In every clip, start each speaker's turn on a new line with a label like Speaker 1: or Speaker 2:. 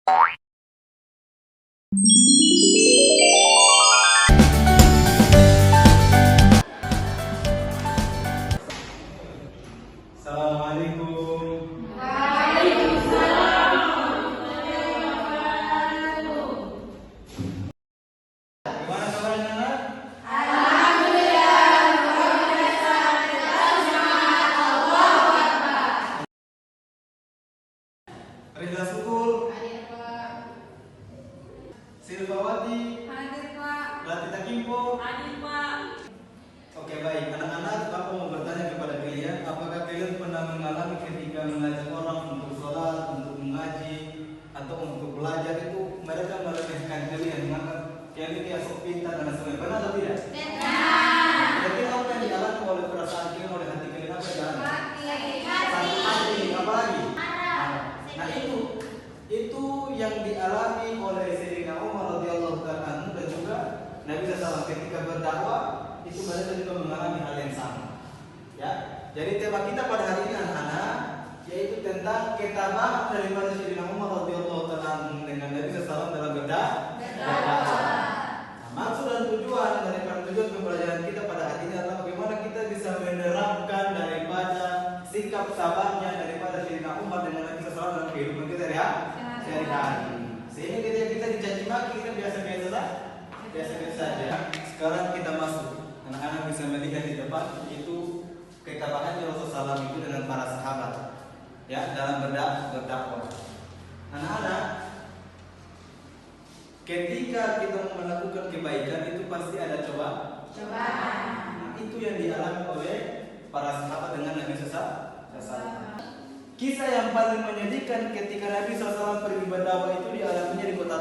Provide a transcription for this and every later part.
Speaker 1: Assalamualaikum. Gimana kabarnya anak? Reza Sukul, Silvawati, Latita Kimpo. Oke, baik anak-anak, Bapak mau bertanya kepada kalian, apakah kalian pernah mengalami ketika mengajak orang untuk sholat, untuk mengaji, atau untuk belajar itu mereka meremehkan kalian, menganggap kalian ini sok pintar dan sebagainya. Pernah atau tidak? Jadi apa yang dialami oleh perasaan kalian, oleh hati kalian, apa yang dialami? Sakit hati, apa lagi? Nah itu yang dialami oleh Sayyidina Umar radhiyallahu ta'ala anhu dan juga Nabi SAW ketika berdakwah, itu mereka juga mengalami hal yang sama. Ya, jadi tema kita pada hari ini anak-anak yaitu tentang ketabah daripada Sayyidina Umar radhiyallahu ta'ala anhu dengan Nabi SAW dalam berdakwah. Nah, maksud dan tujuan pembelajaran kita pada hari ini adalah bagaimana kita bisa menerapkan daripada sikap sabarnya daripada Sayyidina Umar dengan Nabi SAW dalam kehidupan kita ya sehari-hari. Sehingga ketika kita dicaci maki kita biasa-biasa saja. Sekarang kita masuk. Anak-anak bisa melihat di depan itu ketabahannya Rasulullah SAW itu dengan para sahabat ya dalam berdakwah. Anak-anak, ketika kita melakukan kebaikan itu pasti ada cobaan. Nah, itu yang dialami oleh para sahabat dengan Nabi SAW. Kisah yang paling menyedihkan ketika Nabi SAW pergi berdakwah itu dialaminya di kota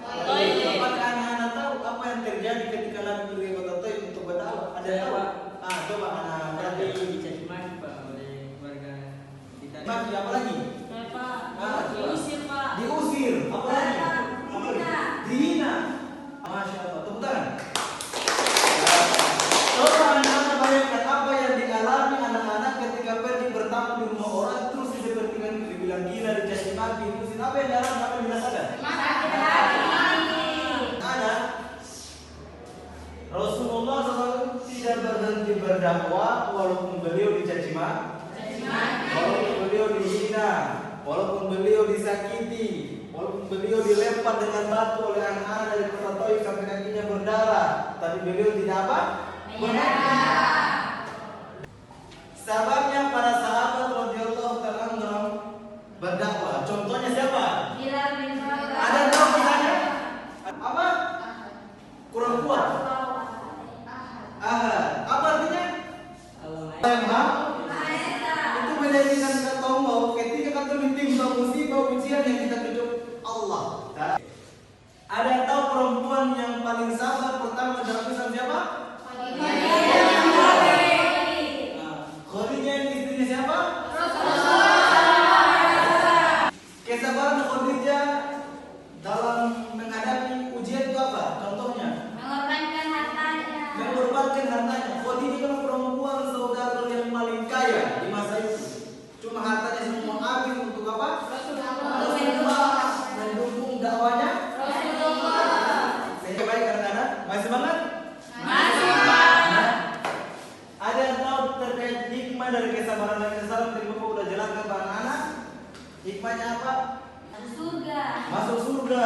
Speaker 1: Taif. Apakah anak-anak tahu apa yang terjadi ketika Nabi pergi ke kota Taif untuk berdakwah? Ada yang tahu? Coba anak-anak
Speaker 2: dicaci maki Pak oleh warga kita.
Speaker 1: Maki apa lagi?
Speaker 2: Diusir Pak.
Speaker 1: Diusir. Apa lagi? Dihina. Masya Allah. Tepuk tangan. Coba anak-anak bayangkan apa yang dialami anak-anak ketika pergi bertamu di rumah orang terus seperti kan dibilang gila, dicaci maki, diusir. Apa yang dialami? Apa yang dirasakan? Anak Rasulullah SAW tidak berhenti berdakwah walaupun beliau dicaci maki, walaupun beliau dihina, walaupun beliau disakiti, walaupun beliau dilempar dengan batu oleh anak-anak dari kota Taif sampai kakinya berdarah, tapi beliau tidak apa? Sahabatnya para sahabat radhiyallahu ta'ala anhum berdakwah. Contohnya siapa? Ada tahu misalnya? Apa? Kurang kuat. Apa artinya? Itu menjadikan kita tahu bahwa ketika kita ditimpa musibah ujian yang kita tuju Allah. Ada tahu perempuan yang paling sabar pertama dalam Islam siapa? Khadijah yang istrinya siapa? Kesabaran Khadijah dalam menghadapi ujian itu apa? Contohnya? Mengorbankan hartanya. Khadijah kan perempuan saudagar yang paling kaya di masa itu. Cuma hartanya semua habis untuk apa? Rasulullah mendukung dakwanya. Sehingga baik anak-anak, masih semangat? Ada yang tahu terkait hikmah dari kesabaran Nabi SAW? Tadi Bapak udah jelaskan ke anak-anak. Hikmahnya apa? Masuk surga.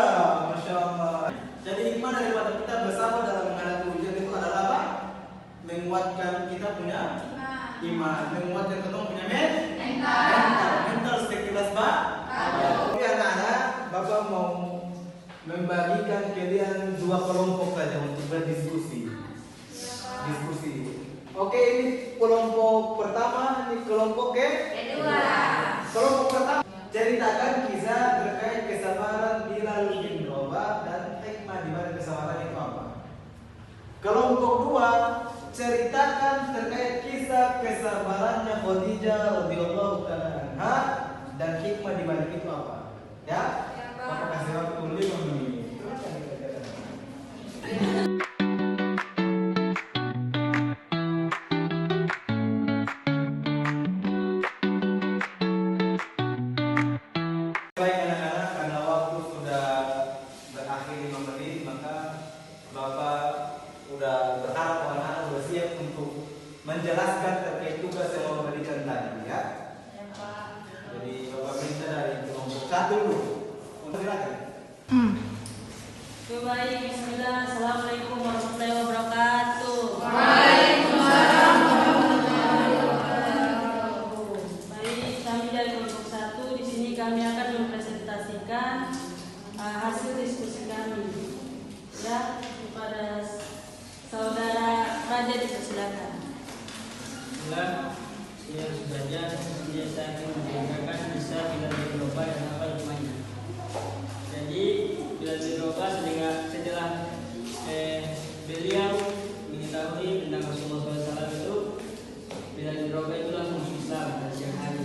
Speaker 1: Masya Allah. Jadi hikmah daripada kita bersabar dalam menghadapi ujian itu adalah apa? Menguatkan kita punya iman, menguatkan kita punya mental sekilas Pak. Tapi anak-anak, Bapak mau membagikan kalian dua kelompok saja untuk berdiskusi. Oke, ini kelompok pertama, ini kelompok kedua. Kelompok pertama ceritakan kisah terkait kesabaran Bilal bin Rabah dan hikmah di balik kesabaran itu apa. Kelompok dua ceritakan terkait kisah kesabarannya Khadijah radhiyallahu ta'ala anha dan hikmah di balik itu apa. Ya? Bapak kasih waktu 5 menit. Baik anak-anak, karena waktu dulu. Silakan.
Speaker 3: Baik, bismillah. Assalamualaikum warahmatullahi wabarakatuh.
Speaker 4: Waalaikumsalam warahmatullahi wabarakatuh.
Speaker 3: Baik, kami dari kelompok 1 di sini kami akan mempresentasikan hasil diskusi kami. Ya, kepada saudara Raja dipersilakan.
Speaker 2: Bismillah. Ya saja biasa akan mendengarkan bisa bila dirubah dan apa hikmahnya. Jadi bila dirubah setelah beliau mengetahui tentang Rasulullah SAW itu, bila dirubah itu langsung Islam pada siang hari.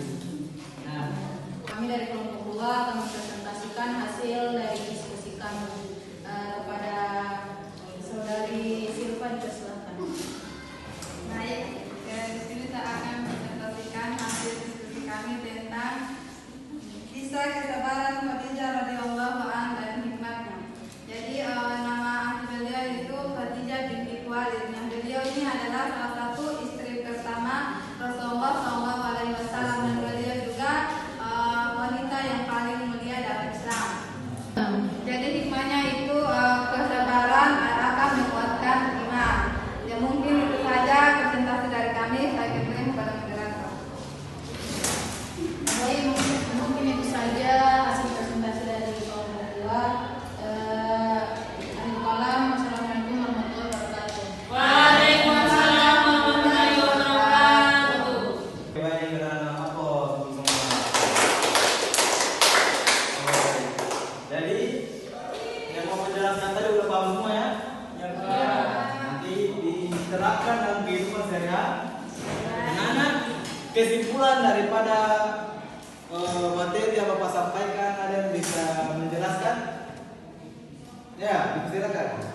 Speaker 2: Nah,
Speaker 4: Kami dari kelompok 2 akan mempresentasikan hasil dari diskusi kami kepada saudari Silva dipersilakan.
Speaker 5: Baik, di sini saya akan presentasikan hasil diskusi kami tentang kisah kesabaran Khadijah radhiyallahu anha dan hikmahnya. Jadi nama asli beliau itu Khadijah binti Khuwailid. Nah, beliau ini adalah salah satu istri pertama Rasulullah SAW dan beliau juga wanita yang paling mulia dalam Islam. Jadi hikmahnya itu kesabaran akan menguatkan iman. Ya mungkin itu saja presentasi dari kami. Saya kembali kepada moderator.
Speaker 4: Baik, mungkin itu saja hasil presentasi dari kelompok 2. Assalamualaikum warahmatullahi wabarakatuh.
Speaker 3: Waalaikumsalam warahmatullahi wabarakatuh.
Speaker 1: Baik, anak-anak apa semua. Jadi yang mau menjelaskan tadi udah paham semua ya?
Speaker 2: yang
Speaker 1: Nanti diterapkan dalam kehidupan sehari-hari. Anak-anak, kesimpulan daripada materi yang Bapak sampaikan ada yang bisa menjelaskan? Ya, dipersilakan.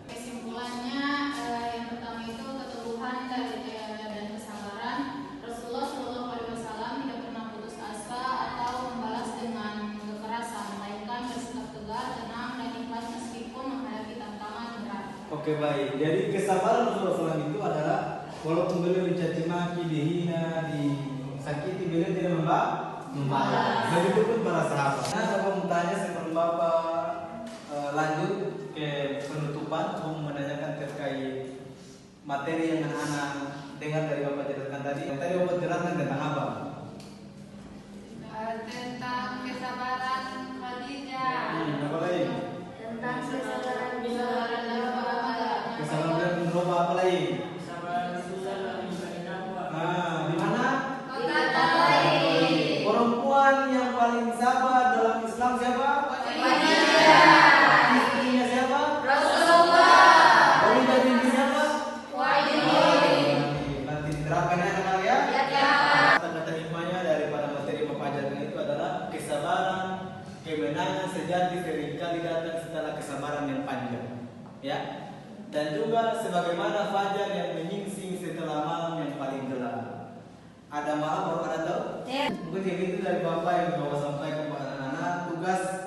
Speaker 4: Kesimpulannya yang pertama itu keteguhan dan kesabaran. Rasulullah SAW tidak pernah putus asa atau membalas dengan kekerasan, melainkan bersikap tegar, tenang, dan ikhlas meskipun menghadapi tantangan berat.
Speaker 1: Oke, baik. Jadi kesabaran Rasulullah SAW itu adalah walaupun beliau dicaci maki, dihina, disakiti, beliau tidak membalas. Begitu pun para sahabat. Nah, Bapak mau tanya sebelum Bapak lanjut ke penutupan, saya mau menanyakan terkait materi yang anak-anak dengar dari Bapak jelaskan tadi. Tadi Bapak jelaskan tentang apa?
Speaker 5: Tentang kesabaran Khadijah.
Speaker 1: Apa lagi?
Speaker 5: Tentang kesabaran
Speaker 1: Kesabaran berubah apa lagi?
Speaker 2: sabar Rasulullah dalam mencari dakwah.
Speaker 1: Nah, di mana?
Speaker 5: Kota Taif.
Speaker 1: Perempuan yang paling sabar dalam Islam siapa?
Speaker 5: Khadijah.
Speaker 1: Istrinya siapa?
Speaker 5: Rasulullah.
Speaker 1: Khadijah binti siapa?
Speaker 5: Khuwailid.
Speaker 1: Nanti diterapkan ya anak-anak ya.
Speaker 5: Ya.
Speaker 1: Kata-kata hikmahnya daripada materi Bapak ajarkan itu adalah kesabaran, kemenangan sejati seringkali datang setelah kesabaran yang panjang. Ya. Dan juga sebagaimana fajar yang menyingsing setelah malam yang paling gelap. Ada malam baru ada tahu?
Speaker 5: Ya.
Speaker 1: Mungkin yang itu dari Bapak yang Bapak sampaikan kepada anak-anak tugas